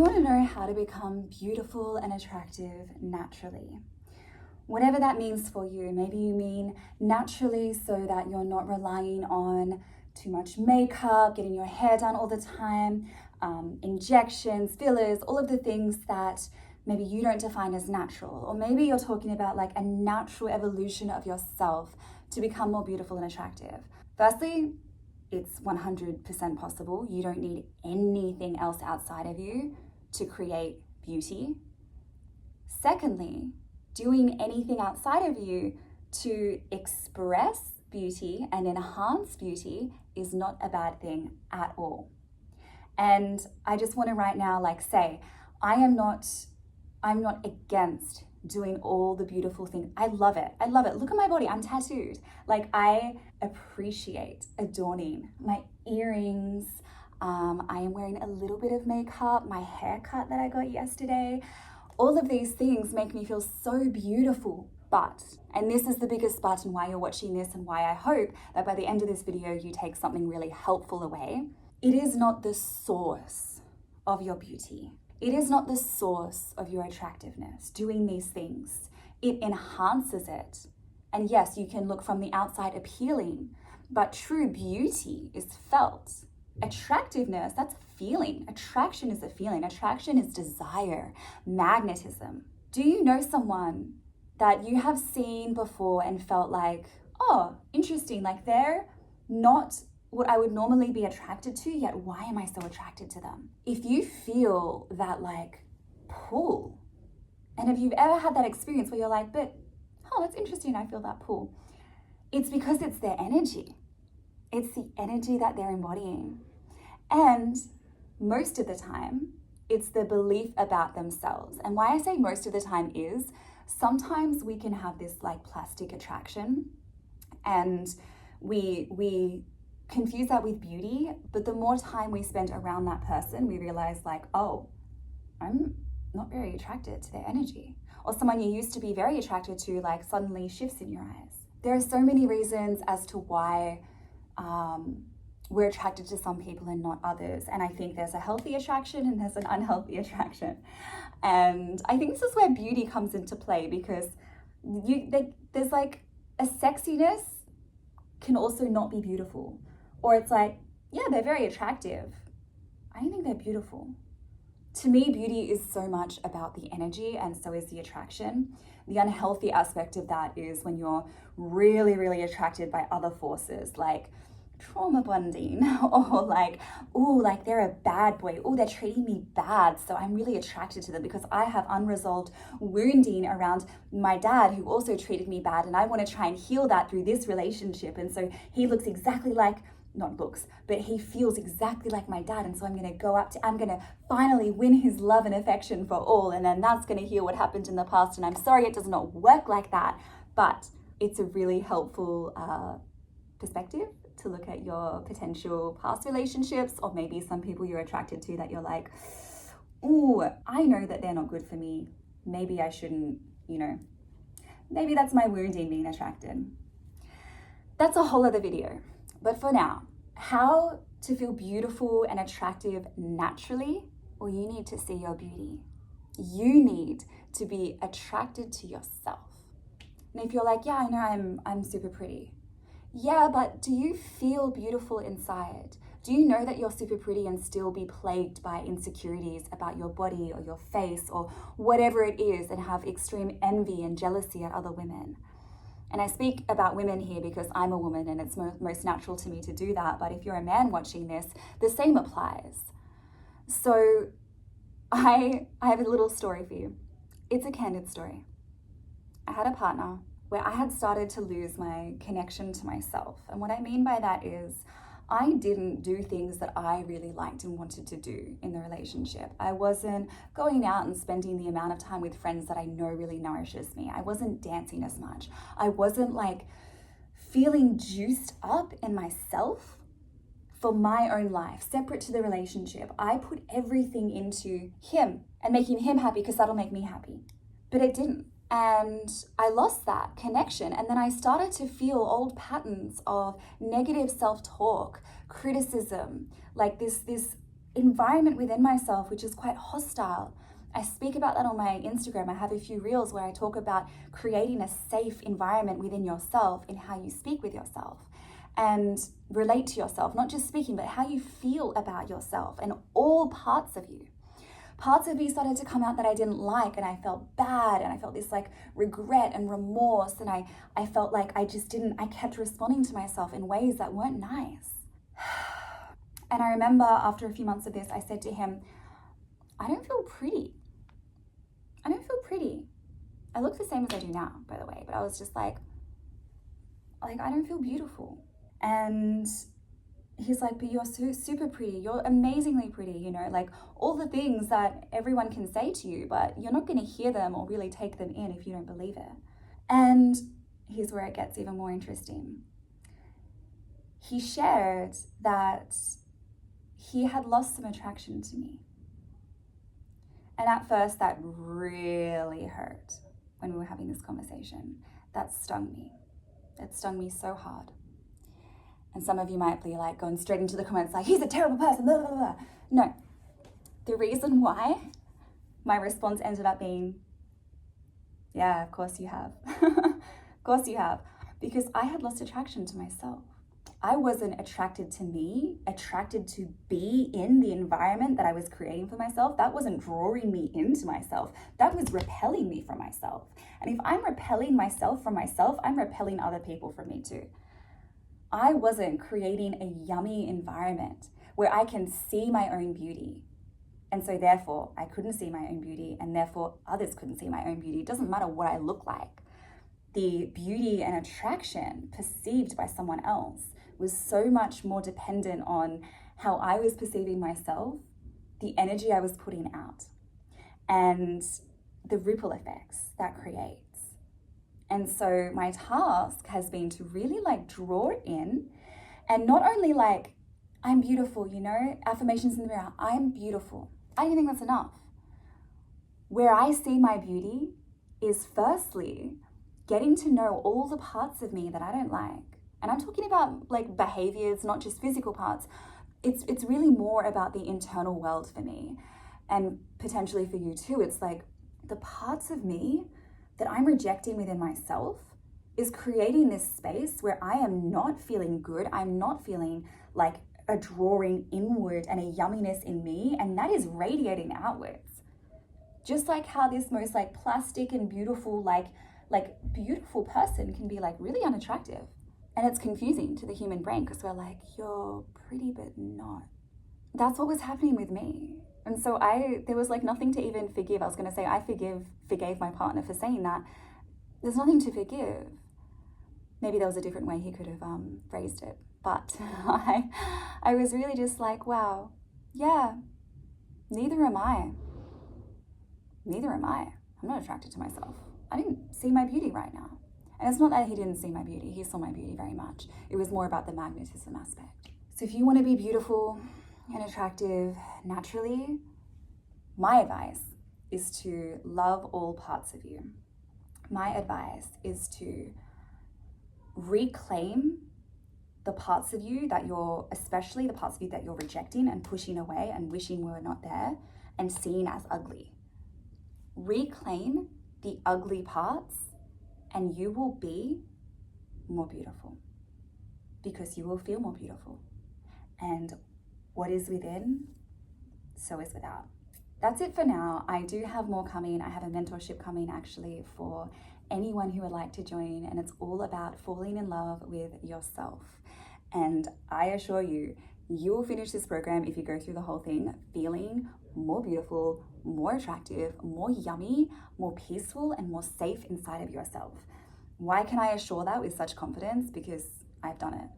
you want to know how to become beautiful and attractive naturally? Whatever that means for you. Maybe you mean naturally so that you're not relying on too much makeup, getting your hair done all the time, injections, fillers, all of the things that maybe you don't define as natural. Or maybe you're talking about like a natural evolution of yourself to become more beautiful and attractive. Firstly, it's 100% possible. You don't need anything else outside of you to create beauty. Secondly, doing anything outside of you to express beauty and enhance beauty is not a bad thing at all. And I just want to right now say, I'm not against doing all the beautiful things. I love it. Look at my body. I'm tattooed. I appreciate adorning my earrings. I am wearing a little bit of makeup, my haircut that I got yesterday. All of these things make me feel so beautiful. But, and this is the biggest but and why you're watching this and why I hope that by the end of this video you take something really helpful away, it is not the source of your beauty. It is not the source of your attractiveness, doing these things. It enhances it. And yes, you can look from the outside appealing, but true beauty is felt. Attractiveness, that's a feeling. Attraction is a feeling. Attraction is desire, magnetism. Do you know someone that you have seen before and felt like, oh, interesting, they're not what I would normally be attracted to, yet why am I so attracted to them? If you feel that pull, and if you've ever had that experience where you're like, but, oh, that's interesting, I feel that pull. It's because it's their energy. It's the energy that they're embodying. And most of the time, it's the belief about themselves. And why I say most of the time is, sometimes we can have this plastic attraction and we confuse that with beauty, but the more time we spend around that person, we realize oh, I'm not very attracted to their energy. Or someone you used to be very attracted to suddenly shifts in your eyes. There are so many reasons as to why we're attracted to some people and not others. And I think there's a healthy attraction and there's an unhealthy attraction. And I think this is where beauty comes into play, because there's a sexiness can also not be beautiful. Or it's yeah, they're very attractive. I don't think they're beautiful. To me, beauty is so much about the energy, and so is the attraction. The unhealthy aspect of that is when you're really, really attracted by other forces, trauma bonding, or they're a bad boy, they're treating me bad, so I'm really attracted to them because I have unresolved wounding around my dad who also treated me bad, and I want to try and heal that through this relationship. And so he looks exactly but he feels exactly like my dad, and so I'm going to finally win his love and affection for all, and then that's going to heal what happened in the past. And I'm sorry it does not work like that, but it's a really helpful perspective to look at your potential past relationships, or maybe some people you're attracted to that you're ooh, I know that they're not good for me. Maybe I shouldn't, maybe that's my wounding being attracted. That's a whole other video. But for now, how to feel beautiful and attractive naturally? Well, you need to see your beauty. You need to be attracted to yourself. And if you're yeah, I know I'm super pretty. Yeah, but do you feel beautiful inside? Do you know that you're super pretty and still be plagued by insecurities about your body or your face or whatever it is, and have extreme envy and jealousy at other women? And I speak about women here because I'm a woman and it's most natural to me to do that. But if you're a man watching this, the same applies. So I have a little story for you. It's a candid story. I had a partner where I had started to lose my connection to myself. And what I mean by that is I didn't do things that I really liked and wanted to do in the relationship. I wasn't going out and spending the amount of time with friends that I know really nourishes me. I wasn't dancing as much. I wasn't feeling juiced up in myself for my own life, separate to the relationship. I put everything into him and making him happy because that'll make me happy. But it didn't. And I lost that connection. And then I started to feel old patterns of negative self-talk, criticism, this environment within myself which is quite hostile. I speak about that on my Instagram. I have a few reels where I talk about creating a safe environment within yourself in how you speak with yourself and relate to yourself, not just speaking, but how you feel about yourself and all parts of you. Parts of me started to come out that I didn't like, and I felt bad, and I felt this like regret and remorse, and I felt like I kept responding to myself in ways that weren't nice. And I remember after a few months of this, I said to him, I don't feel pretty. I don't feel pretty. I look the same as I do now, by the way, but I was just like I don't feel beautiful. And he's like, but you're super pretty. You're amazingly pretty, you know, like all the things that everyone can say to you, but you're not going to hear them or really take them in if you don't believe it. And here's where it gets even more interesting. He shared that he had lost some attraction to me. And at first that really hurt when we were having this conversation. That stung me. It stung me so hard. And some of you might be like going straight into the comments like, he's a terrible person, blah, blah, blah. No. The reason why my response ended up being, yeah, of course you have. Of course you have. Because I had lost attraction to myself. I wasn't attracted to me, attracted to be in the environment that I was creating for myself. That wasn't drawing me into myself. That was repelling me from myself. And if I'm repelling myself from myself, I'm repelling other people from me too. I wasn't creating a yummy environment where I can see my own beauty. And so therefore, I couldn't see my own beauty, and therefore others couldn't see my own beauty. It doesn't matter what I look like. The beauty and attraction perceived by someone else was so much more dependent on how I was perceiving myself, the energy I was putting out, and the ripple effects that creates. And so my task has been to really like draw it in, and not only like, I'm beautiful, you know, affirmations in the mirror, I'm beautiful. I don't think that's enough. Where I see my beauty is firstly getting to know all the parts of me that I don't like. And I'm talking about like behaviors, not just physical parts. It's really more about the internal world for me, and potentially for you too. It's like the parts of me that I'm rejecting within myself is creating this space where I am not feeling good. I'm not feeling like a drawing inward and a yumminess in me, and that is radiating outwards. Just like how this most like plastic and beautiful, like beautiful person can be like really unattractive. And it's confusing to the human brain because we're like, you're pretty but not. That's what was happening with me. And so there was like nothing to even forgive. I was going to say I forgave my partner for saying that. There's nothing to forgive. Maybe there was a different way he could have phrased it. But I was really just like, wow, yeah, neither am I. Neither am I. I'm not attracted to myself. I didn't see my beauty right now. And it's not that he didn't see my beauty. He saw my beauty very much. It was more about the magnetism aspect. So if you want to be beautiful and attractive naturally, my advice is to love all parts of you. My advice is to reclaim the parts of you that especially the parts of you that you're rejecting and pushing away and wishing were not there and seeing as ugly. Reclaim the ugly parts, and you will be more beautiful, because you will feel more beautiful. And what is within, so is without. That's it for now. I do have more coming. I have a mentorship coming actually for anyone who would like to join, and it's all about falling in love with yourself. And I assure you, you will finish this program if you go through the whole thing feeling more beautiful, more attractive, more yummy, more peaceful, and more safe inside of yourself. Why can I assure that with such confidence? Because I've done it.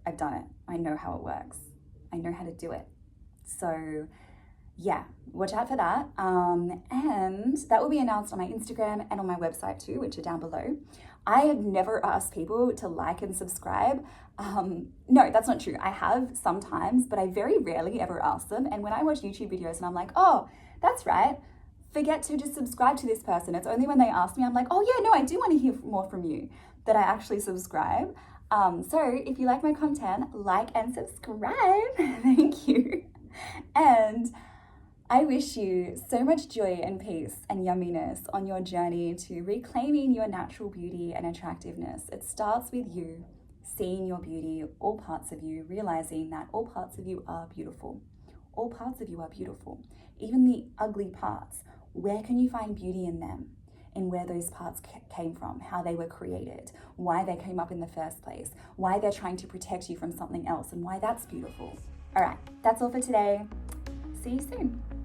I've done it. I know how it works. I know how to do it. So yeah, watch out for that. And that will be announced on my Instagram and on my website too, which are down below. I have never asked people to like and subscribe. No, that's not true. I have sometimes, but I very rarely ever ask them. And when I watch YouTube videos and I'm like, oh, that's right, forget to just subscribe to this person. It's only when they ask me, I'm like, oh yeah, no, I do want to hear more from you, that I actually subscribe. So if you like my content, like and subscribe. Thank you. And I wish you so much joy and peace and yumminess on your journey to reclaiming your natural beauty and attractiveness. It starts with you seeing your beauty, all parts of you, realizing that all parts of you are beautiful. All parts of you are beautiful. Even the ugly parts, where can you find beauty in them? In where those parts came from, how they were created, why they came up in the first place, why they're trying to protect you from something else, and why that's beautiful. All right, that's all for today. See you soon.